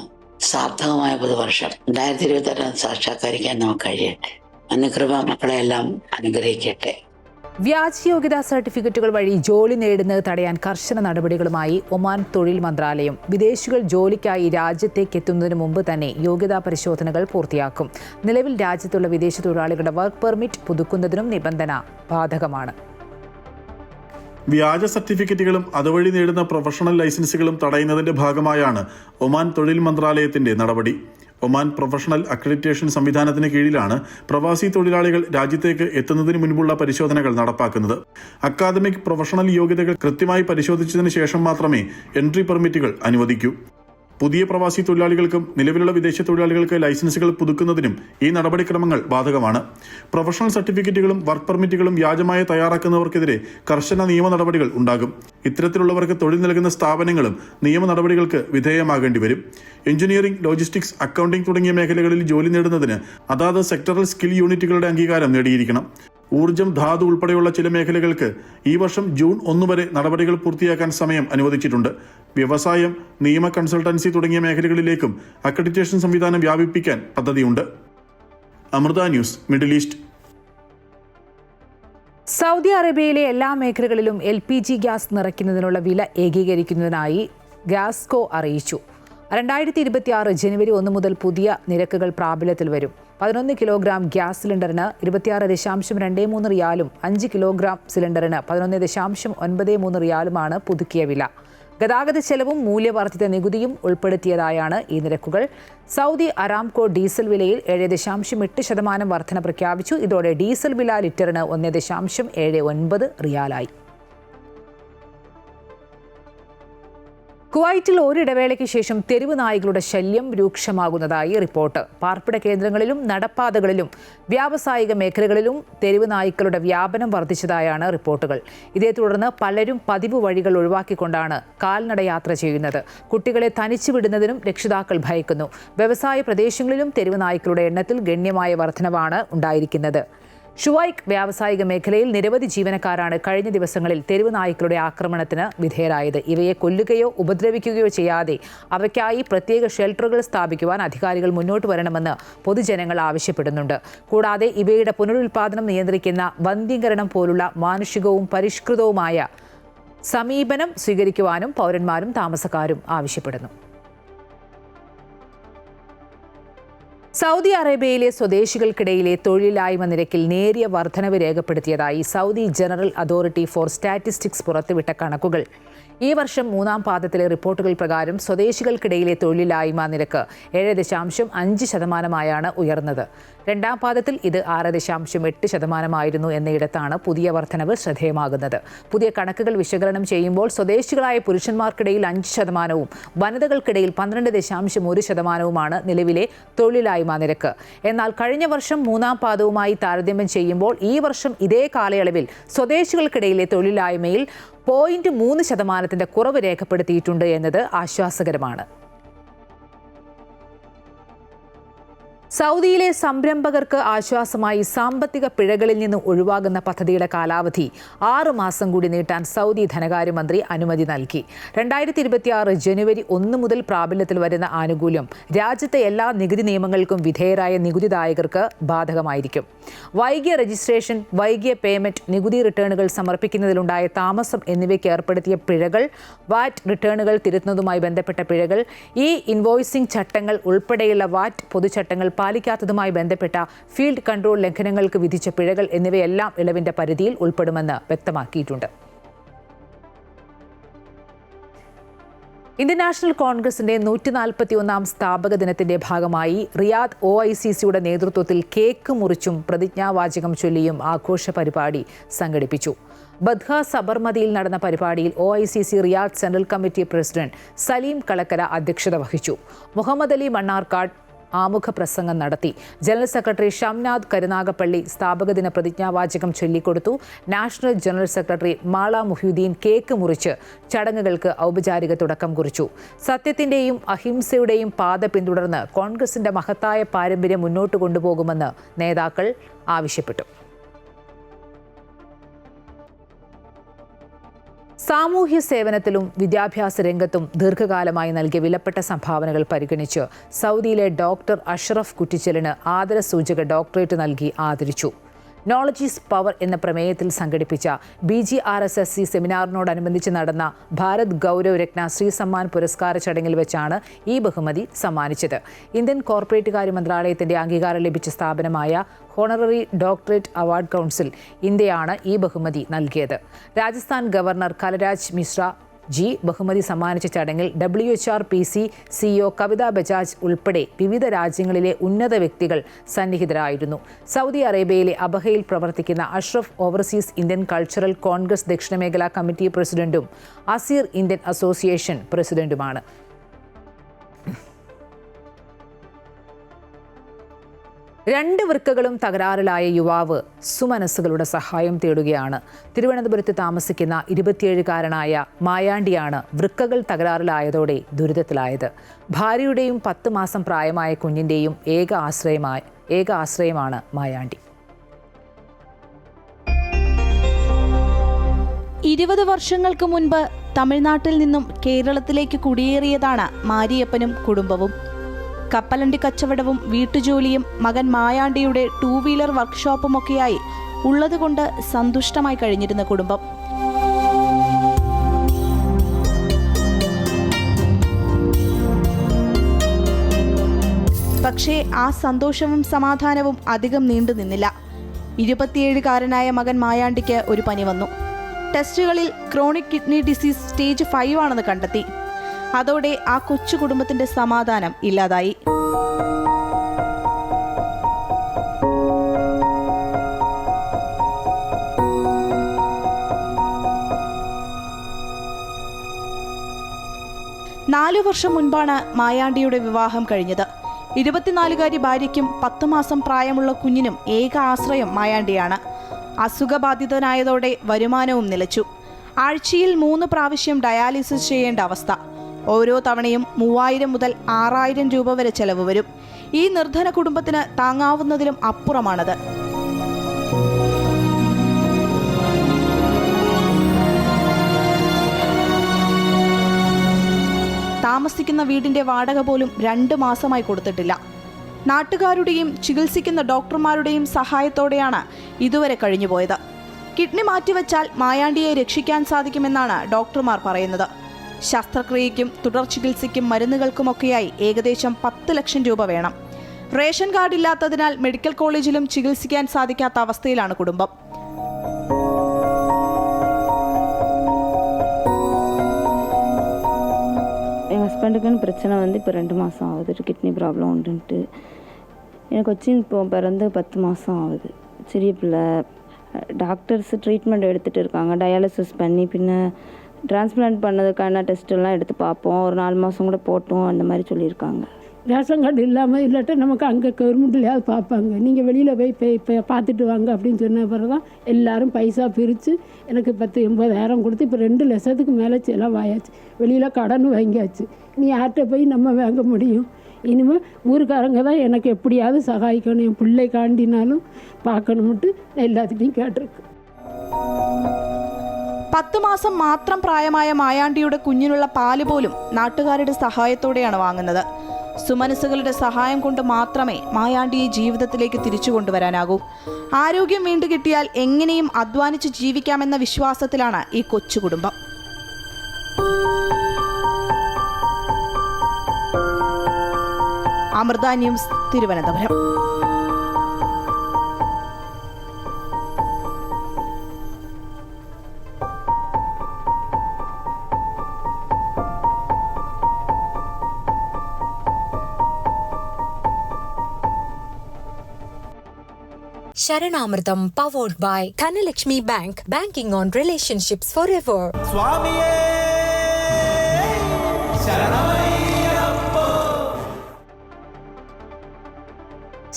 സാർത്ഥകമായ പുതുവർഷം 2026 സാക്ഷാത്കരിക്കാൻ നമുക്ക് കഴിയട്ടെ. അനുകൃപ മക്കളെല്ലാം അനുഗ്രഹിക്കട്ടെ. വ്യാജയോഗ്യതാ സർട്ടിഫിക്കറ്റുകൾ വഴി ജോലി നേടുന്നത് തടയാൻ കർശന നടപടികളുമായി ഒമാൻ തൊഴിൽ മന്ത്രാലയം. വിദേശികൾ ജോലിക്കായി രാജ്യത്തേക്ക് എത്തുന്നതിന് മുമ്പ് തന്നെ യോഗ്യതാ പരിശോധനകൾ പൂർത്തിയാക്കും. നിലവിൽ രാജ്യത്തുള്ള വിദേശ തൊഴിലാളികളുടെ വർക്ക് പെർമിറ്റ് പുതുക്കുന്നതിനും നിബന്ധന ബാധകമാണ്. വ്യാജ സർട്ടിഫിക്കറ്റുകളും അതുവഴി നേടുന്ന പ്രൊഫഷണൽ ലൈസൻസുകളും തടയുന്നതിന്റെ ഭാഗമായാണ് ഒമാൻ തൊഴിൽ മന്ത്രാലയത്തിന്റെ നടപടി. ഒമാൻ പ്രൊഫഷണൽ അക്രഡിറ്റേഷൻ സംവിധാനത്തിന് കീഴിലാണ് പ്രവാസി തൊഴിലാളികൾ രാജ്യത്തേക്ക് എത്തുന്നതിന് മുൻപുള്ള പരിശോധനകൾ നടപ്പാക്കുന്നത്. അക്കാദമിക് പ്രൊഫഷണൽ യോഗ്യതകൾ കൃത്യമായി പരിശോധിച്ചതിന് ശേഷം മാത്രമേ എൻട്രി പെർമിറ്റുകൾ അനുവദിക്കൂ. പുതിയ പ്രവാസി തൊഴിലാളികൾക്കും നിലവിലുള്ള വിദേശ തൊഴിലാളികൾക്ക് ലൈസൻസുകൾ പുതുക്കുന്നതിനും ഈ നടപടിക്രമങ്ങൾ ബാധകമാണ്. പ്രൊഫഷണൽ സർട്ടിഫിക്കറ്റുകളും വർക്ക് പെർമിറ്റുകളും വ്യാജമായി തയ്യാറാക്കുന്നവർക്കെതിരെ കർശന നിയമ നടപടികൾ ഉണ്ടാകും. ഇത്തരത്തിലുള്ളവർക്ക് തൊഴിൽ നൽകുന്ന സ്ഥാപനങ്ങളും നിയമ നടപടികൾക്ക് വിധേയമാകേണ്ടി വരും. എഞ്ചിനീയറിംഗ്, ലോജിസ്റ്റിക്സ്, അക്കൗണ്ടിംഗ് തുടങ്ങിയ മേഖലകളിൽ ജോലി നേടുന്നതിന് അതാത് സെക്ടറൽ സ്കിൽ യൂണിറ്റുകളുടെ അംഗീകാരം നേടിയിരിക്കണം. ഊർജ്ജം, ധാതു ഉൾപ്പെടെയുള്ള ചില മേഖലകൾക്ക് ഈ വർഷം ജൂൺ 1 വരെ നടപടികൾ പൂർത്തിയാക്കാൻ സമയം അനുവദിച്ചിട്ടുണ്ട്. വ്യവസായം, നിയമ, കൺസൾട്ടൻസി തുടങ്ങിയ മേഖലകളിലേക്കും അക്രഡിറ്റേഷൻ സംവിധാനം വ്യാപിപ്പിക്കാൻ പദ്ധതിയുണ്ട്. Amrita news, middle east. Saudi അറേബ്യയിലെ എല്ലാ മേഖലകളിലും LPG ഗ്യാസ് നിറയ്ക്കുന്നതിനുള്ള വില ഏകീകരിക്കുന്നതിനായി ഗ്യാസ്കോ അറിയിച്ചു. 2026 ജനുവരി 1 മുതൽ പുതിയ നിരക്കുകൾ പ്രാബല്യത്തിൽ വരും. 11 കിലോഗ്രാം ഗ്യാസ് സിലിണ്ടറിന് 26.23 റിയാലും 5 കിലോഗ്രാം സിലിണ്ടറിന് 11.93 റിയാലുമാണ് പുതുക്കിയ വില. ഗതാഗത ചെലവും മൂല്യവർദ്ധിത നികുതിയും ഉൾപ്പെടുത്തിയതായാണ് ഈ നിരക്കുകൾ. സൗദി അരാംകോ ഡീസൽ വിലയിൽ 7.8% വർധന പ്രഖ്യാപിച്ചു. ഇതോടെ ഡീസൽ വില ലിറ്ററിന് 1.79 റിയാലായി. കുവൈറ്റിൽ ഒരിടവേളയ്ക്ക് ശേഷം തെരുവ് നായ്ക്കളുടെ ശല്യം രൂക്ഷമാകുന്നതായി റിപ്പോർട്ട്. പാർപ്പിട കേന്ദ്രങ്ങളിലും നടപ്പാതകളിലും വ്യാവസായിക മേഖലകളിലും തെരുവ് നായ്ക്കളുടെ വ്യാപനം വർദ്ധിച്ചതായാണ് റിപ്പോർട്ടുകൾ. ഇതേ തുടർന്ന് പലരും പതിവ് വഴികൾ ഒഴിവാക്കിക്കൊണ്ടാണ് കാൽനട യാത്ര ചെയ്യുന്നത്. കുട്ടികളെ തനിച്ചു വിടുന്നതിനും രക്ഷിതാക്കൾ ഭയക്കുന്നു. വ്യവസായ പ്രദേശങ്ങളിലും തെരുവ് നായ്ക്കളുടെ എണ്ണത്തിൽ ഗണ്യമായ വർധനവാണ് ഉണ്ടായിരിക്കുന്നത്. ഷുവൈക്ക് വ്യാവസായിക മേഖലയിൽ നിരവധി ജീവനക്കാരാണ് കഴിഞ്ഞ ദിവസങ്ങളിൽ തെരുവ് നായ്ക്കളുടെ ആക്രമണത്തിന് വിധേയരായത്. ഇവയെ കൊല്ലുകയോ ഉപദ്രവിക്കുകയോ ചെയ്യാതെ അവയ്ക്കായി പ്രത്യേക ഷെൽട്ടറുകൾ സ്ഥാപിക്കുവാൻ അധികാരികൾ മുന്നോട്ട് വരണമെന്ന് പൊതുജനങ്ങൾ ആവശ്യപ്പെടുന്നുണ്ട്. കൂടാതെ ഇവയുടെ പുനരുൽപാദനം നിയന്ത്രിക്കുന്ന വന്ധ്യീകരണം പോലുള്ള മാനുഷികവും പരിഷ്കൃതവുമായ സമീപനം സ്വീകരിക്കുവാനും പൗരന്മാരും താമസക്കാരും ആവശ്യപ്പെടുന്നു. സൗദി അറേബ്യയിലെ സ്വദേശികൾക്കിടയിലെ തൊഴിലില്ലായ്മ നിരക്കിൽ നേരിയ വർധനവ് രേഖപ്പെടുത്തിയതായി Saudi general authority for statistics പുറത്തുവിട്ട കണക്കുകൾ. ഈ വർഷം 3-ാം പാദത്തിലെ റിപ്പോർട്ടുകൾ പ്രകാരം സ്വദേശികൾക്കിടയിലെ തൊഴിലില്ലായ്മ നിരക്ക് 7.5% ഉയർന്നത്. 2-ാം പാദത്തിൽ ഇത് 6.8% എന്നയിടത്താണ് പുതിയ വർധനവ് ശ്രദ്ധേയമാകുന്നത്. പുതിയ കണക്കുകൾ വിശകലനം ചെയ്യുമ്പോൾ സ്വദേശികളായ പുരുഷന്മാർക്കിടയിൽ 5%, വനിതകൾക്കിടയിൽ 12.1% നിലവിലെ തൊഴിലില്ലായ്മ നിരക്ക്. എന്നാൽ കഴിഞ്ഞ വർഷം 3-ാം പാദവുമായി താരതമ്യം ചെയ്യുമ്പോൾ ഈ വർഷം ഇതേ കാലയളവിൽ സ്വദേശികൾക്കിടയിലെ തൊഴിലില്ലായ്മയിൽ 0.3% കുറവ് രേഖപ്പെടുത്തിയിട്ടുണ്ട് എന്നത് ആശ്വാസകരമാണ്. സൗദിയിലെ സംരംഭകർക്ക് ആശ്വാസമായി സാമ്പത്തിക പിഴകളിൽ നിന്ന് ഒഴിവാകുന്ന പദ്ധതിയുടെ കാലാവധി 6 മാസം കൂടി നീട്ടാൻ സൗദി ധനകാര്യമന്ത്രി അനുമതി നൽകി. 2026 ജനുവരി 1 മുതൽ പ്രാബല്യത്തിൽ വരുന്ന ആനുകൂല്യം രാജ്യത്തെ എല്ലാ നികുതി നിയമങ്ങൾക്കും വിധേയരായ നികുതിദായകർക്ക് ബാധകമായിരിക്കും. വൈകിയ രജിസ്ട്രേഷൻ, വൈകിയ പേയ്മെന്റ്, നികുതി റിട്ടേണുകൾ സമർപ്പിക്കുന്നതിലുണ്ടായ താമസം എന്നിവയ്ക്ക് ഏർപ്പെടുത്തിയ പിഴകൾ, വാറ്റ് റിട്ടേണുകൾ തിരുത്തുന്നതുമായി ബന്ധപ്പെട്ട പിഴകൾ, ഇൻവോയ്സിംഗ് ചട്ടങ്ങൾ ഉൾപ്പെടെയുള്ള വാറ്റ് പൊതുചട്ടങ്ങൾ പാലിക്കാത്തതുമായി ബന്ധപ്പെട്ട ഫീൽഡ് കൺട്രോൾ ലംഘനങ്ങൾക്ക് വിധിച്ച പിഴകൾ എന്നിവയെല്ലാം ഇളവിന്റെ പരിധിയിൽ ഉൾപ്പെടുമെന്ന് വ്യക്തമാക്കിയിട്ടുണ്ട്. ഇന്ത്യൻ നാഷണൽ കോൺഗ്രസിന്റെ 141 സ്ഥാപക ദിനത്തിന്റെ ഭാഗമായി റിയാദ് OICCയുടെ നേതൃത്വത്തിൽ കേക്ക് മുറിച്ചും പ്രതിജ്ഞാവാചകം ചൊല്ലിയും ആഘോഷ പരിപാടി സംഘടിപ്പിച്ചു. ബദ്ഗ സബർമതിയിൽ നടന്ന പരിപാടിയിൽ OICC Riyadh central committee president Saleem Kalakkara അധ്യക്ഷത വഹിച്ചു. മുഹമ്മദ് അലി മണ്ണാർക്കാട് ആമുഖ പ്രസംഗം നടത്തി. ജനറൽ സെക്രട്ടറി ഷംനാദ് കരുനാഗപ്പള്ളി സ്ഥാപകദിന പ്രതിജ്ഞാവാചകം ചൊല്ലിക്കൊടുത്തു. National general secretary Mala Muhyuddeen cake മുറിച്ച് ചടങ്ങുകൾക്ക് ഔപചാരിക തുടക്കം കുറിച്ചു. സത്യത്തിന്റെയും അഹിംസയുടെയും പാത പിന്തുടർന്ന് കോൺഗ്രസിന്റെ മഹത്തായ പാരമ്പര്യം മുന്നോട്ട് കൊണ്ടുപോകുമെന്ന് നേതാക്കൾ ആവശ്യപ്പെട്ടു. സാമൂഹ്യ സേവനത്തിലും വിദ്യാഭ്യാസ രംഗത്തും ദീർഘകാലമായി നൽകിയ വിലപ്പെട്ട സംഭാവനകൾ പരിഗണിച്ച് സൗദിയിലെ ഡോക്ടർ അഷ്റഫ് കുറ്റിച്ചലിന് ആദരസൂചക ഡോക്ടറേറ്റ് നൽകി ആദരിച്ചു. നോളജ് ഈസ് പവർ എന്ന പ്രമേയത്തിൽ സംഘടിപ്പിച്ച BGRSSC സെമിനാറിനോടനുബന്ധിച്ച് നടന്ന ഭാരത് ഗൗരവ് രത്ന ശ്രീ സമ്മാൻ പുരസ്കാര ചടങ്ങിൽ വെച്ചാണ് ഈ ബഹുമതി സമ്മാനിച്ചത്. ഇന്ത്യൻ കോർപ്പറേറ്റ് കാര്യ മന്ത്രാലയത്തിന്റെ അംഗീകാരം ലഭിച്ച സ്ഥാപനമായ ഹോണററി ഡോക്ടറേറ്റ് അവാർഡ് കൗൺസിൽ ഇന്ത്യയാണ് ഈ ബഹുമതി നൽകിയത്. രാജസ്ഥാൻ ഗവർണർ കലരാജ് മിശ്ര ബഹുമതി സമ്മാനിച്ച ചടങ്ങിൽ WHRPC CEO കവിത ബജാജ് ഉൾപ്പെടെ വിവിധ രാജ്യങ്ങളിലെ ഉന്നത വ്യക്തികൾ സന്നിഹിതരായിരുന്നു. സൗദി അറേബ്യയിലെ അബഹയിൽ പ്രവർത്തിക്കുന്ന Ashraf overseas Indian cultural Congress ദക്ഷിണമേഖലാ കമ്മിറ്റി പ്രസിഡന്റും അസീർ ഇന്ത്യൻ അസോസിയേഷൻ പ്രസിഡന്റുമാണ്. രണ്ട് വൃക്കകളും തകരാറിലായ യുവാവ് സുമനസ്സുകളുടെ സഹായം തേടുകയാണ്. തിരുവനന്തപുരത്ത് താമസിക്കുന്ന 27-കാരനായ മായാണ്ടിയാണ് വൃക്കകൾ തകരാറിലായതോടെ ദുരിതത്തിലായത്. ഭാര്യയുടെയും 10 മാസം പ്രായമായ കുഞ്ഞിൻ്റെയും ഏക ആശ്രയമാണ് മായാണ്ടി. 20 വർഷങ്ങൾക്ക് മുൻപ് തമിഴ്നാട്ടിൽ നിന്നും കേരളത്തിലേക്ക് കുടിയേറിയതാണ് മാരിയപ്പനും കുടുംബവും. കപ്പലണ്ടി കച്ചവടവും വീട്ടുജോലിയും മകൻ മായാണ്ടിയുടെ 2 വീലർ വർക്ക്ഷോപ്പുമൊക്കെയായി ഉള്ളതുകൊണ്ട് സന്തുഷ്ടമായി കഴിഞ്ഞിരുന്ന കുടുംബം. പക്ഷേ ആ സന്തോഷവും സമാധാനവും അധികം നീണ്ടു നിന്നില്ല. 27-കാരനായ മകൻ മായാണ്ടിക്ക് ഒരു പനി വന്നു. ടെസ്റ്റുകളിൽ ക്രോണിക് കിഡ്നി ഡിസീസ് സ്റ്റേജ് 5 ആണെന്ന് കണ്ടെത്തി. അതോടെ ആ കൊച്ചു കുടുംബത്തിന്റെ സമാധാനം ഇല്ലാതായി. നാലു വർഷം മുൻപാണ് മായാണ്ടിയുടെ വിവാഹം കഴിഞ്ഞത്. 24-കാരി ഭാര്യയ്ക്കും 10 മാസം പ്രായമുള്ള കുഞ്ഞിനും ഏക ആശ്രയം മായാണ്ടിയാണ്. അസുഖബാധിതനായതോടെ വരുമാനവും നിലച്ചു. ആഴ്ചയിൽ 3 പ്രാവശ്യം ഡയാലിസിസ് ചെയ്യേണ്ട അവസ്ഥ. ഓരോ തവണയും 3000 മുതൽ 6000 രൂപ വരെ ചെലവ് വരും. ഈ നിർധന കുടുംബത്തിന് താങ്ങാവുന്നതിലും അപ്പുറമാണത്. താമസിക്കുന്ന വീടിന്റെ വാടക പോലും 2 മാസമായി കൊടുത്തിട്ടില്ല. നാട്ടുകാരുടെയും ചികിത്സിക്കുന്ന ഡോക്ടർമാരുടെയും സഹായത്തോടെയാണ് ഇതുവരെ കഴിഞ്ഞുപോയത്. കിഡ്നി മാറ്റിവെച്ചാൽ മായാണ്ടിയെ രക്ഷിക്കാൻ സാധിക്കുമെന്നാണ് ഡോക്ടർമാർ പറയുന്നത്. ശസ്ത്രക്രിയയ്ക്കും തുടർ ചികിത്സയ്ക്കും മരുന്നുകൾക്കുമൊക്കെയായി ഏകദേശം 10 ലക്ഷം രൂപ വേണം. റേഷൻ കാർഡ് ഇല്ലാത്തതിനാൽ മെഡിക്കൽ കോളേജിലും ചികിത്സിക്കാൻ സാധിക്കാത്ത അവസ്ഥയിലാണ് കുടുംബം. என் ஹஸ்பண்டுக்குன்னு பிரச்சனை இப்போ 2 மாதம் ஆகுது. ஒரு கிட்னி ப்ராப்ளம் உண்டுன்ட்டு. எனக்கு வச்சு இப்போ பிறந்து 10 மாதம் ஆகுது. சிறிய பிள்ளை. டாக்டர்ஸ் ட்ரீட்மெண்ட் எடுத்துகிட்டு இருக்காங்க. டயாலிசிஸ் பண்ணி பின்ன டிரான்ஸ்பிளான்ட் பண்ணதுக்கான டெஸ்ட்டெல்லாம் எடுத்து பார்ப்போம். ஒரு 4 மாதம் கூட போட்டோம் அந்த மாதிரி சொல்லியிருக்காங்க. ரேஷன் கார்டு இல்லாமல் இல்லாட்ட நமக்கு அங்கே கவர்மெண்ட்லையாவது பார்ப்பாங்க. நீங்கள் வெளியில் போய் இப்போ பார்த்துட்டு வாங்க அப்படின்னு சொன்ன பிறகு தான் எல்லோரும் பைசா பிரித்து எனக்கு 10-80,000 கொடுத்து இப்போ 2 லட்சத்துக்கு மேலே செலவாயாச்சு. வெளியில் கடன் வாங்கியாச்சு. நீ யார்கிட்ட போய் நம்ம வாங்க முடியும்? இனிமேல் ஊருக்காரங்க தான் எனக்கு எப்படியாவது சகாயிக்கணும். என் பிள்ளை காண்டினாலும் பார்க்கணும்ட்டு எல்லாத்துட்டையும் கேட்டிருக்கு. 10 മാസം മാത്രം പ്രായമായ മായാണ്ടിയുടെ കുഞ്ഞിനുള്ള പാല് പോലും നാട്ടുകാരുടെ സഹായത്തോടെയാണ് വാങ്ങുന്നത്. സുമനസ്സുകളുടെ സഹായം കൊണ്ട് മാത്രമേ മായാണ്ടിയെ ജീവിതത്തിലേക്ക് തിരിച്ചു കൊണ്ടുവരാനാകൂ. ആരോഗ്യം വീണ്ടുകിട്ടിയാൽ എങ്ങനെയും അധ്വാനിച്ച് ജീവിക്കാമെന്ന വിശ്വാസത്തിലാണ് ഈ കൊച്ചു കുടുംബം. Amrita news, Thiruvananthapuram. Sharanamritam powered by Dhanalakshmi Bank, banking on relationships forever.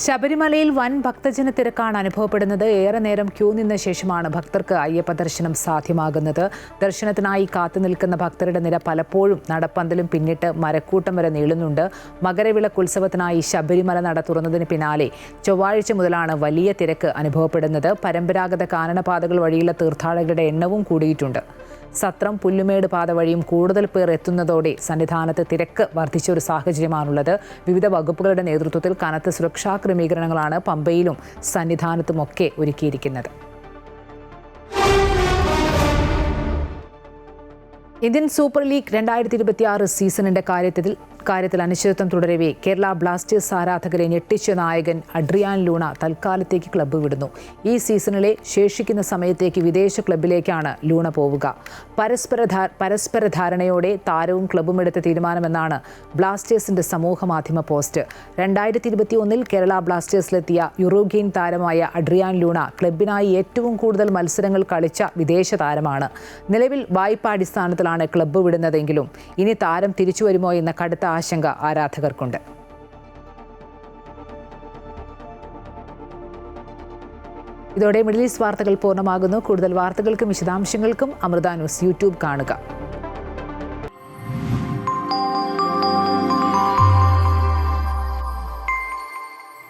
ശബരിമലയിൽ വൻ ഭക്തജന തിരക്കാണ് അനുഭവപ്പെടുന്നത്. ഏറെ നേരം ക്യൂ നിന്ന ശേഷമാണ് ഭക്തർക്ക് അയ്യപ്പ ദർശനം സാധ്യമാകുന്നത്. ദർശനത്തിനായി കാത്തുനിൽക്കുന്ന ഭക്തരുടെ നിര പലപ്പോഴും നടപ്പന്തലും പിന്നിട്ട് മരക്കൂട്ടം വരെ നീളുന്നുണ്ട്. മകരവിളക്ക് ഉത്സവത്തിനായി ശബരിമല നട തുറന്നതിന് പിന്നാലെ ചൊവ്വാഴ്ച മുതലാണ് വലിയ തിരക്ക് അനുഭവപ്പെടുന്നത്. പരമ്പരാഗത കാനനപാതകൾ വഴിയുള്ള തീർത്ഥാടകരുടെ എണ്ണവും കൂടിയിട്ടുണ്ട്. സത്രം, പുല്ലുമേട് പാത വഴിയും കൂടുതൽ പേർ എത്തുന്നതോടെ സന്നിധാനത്ത് തിരക്ക് വർദ്ധിച്ച ഒരു സാഹചര്യമാണുള്ളത്. വിവിധ വകുപ്പുകളുടെ നേതൃത്വത്തിൽ കനത്ത സുരക്ഷാ ക്രമീകരണങ്ങളാണ് പമ്പയിലും സന്നിധാനത്തുമൊക്കെ ഒരുക്കിയിരിക്കുന്നത്. ഇന്ത്യൻ സൂപ്പർ ലീഗ് 2026 സീസണിന്റെ കാര്യത്തിൽ അനിശ്ചിതത്വം തുടരവേ കേരള ബ്ലാസ്റ്റേഴ്സ് ആരാധകരെ ഞെട്ടിച്ച നായകൻ അഡ്രിയാൻ ലൂണ തൽക്കാലത്തേക്ക് ക്ലബ്ബ് വിടുന്നു. ഈ സീസണിലെ ശേഷിക്കുന്ന സമയത്തേക്ക് വിദേശ ക്ലബ്ബിലേക്കാണ് ലൂണ പോവുക. പരസ്പര ധാരണയോടെ താരവും ക്ലബ്ബും എടുത്ത തീരുമാനമെന്നാണ് ബ്ലാസ്റ്റേഴ്സിന്റെ സമൂഹ മാധ്യമ പോസ്റ്റ്. 2021 കേരള ബ്ലാസ്റ്റേഴ്സിലെത്തിയ യുറോഗ്യൻ താരമായ അഡ്രിയാൻ ലൂണ ക്ലബ്ബിനായി ഏറ്റവും കൂടുതൽ മത്സരങ്ങൾ കളിച്ച വിദേശ താരമാണ്. നിലവിൽ വായ്പാടിസ്ഥാനത്തിലാണ് ക്ലബ്ബ് വിടുന്നതെങ്കിലും ഇനി താരം തിരിച്ചു വരുമോ എന്ന കടുത്ത ആശങ്ക ആരാധകർക്കുണ്ട്. ഇതോടെ മിഡിൽ ഈസ്റ്റ് വാർത്തകൾ പൂർണ്ണമാകുന്നു. കൂടുതൽ വാർത്തകൾക്കും വിശദാംശങ്ങൾക്കും അമൃത ന്യൂസ് യൂട്യൂബ് കാണുക.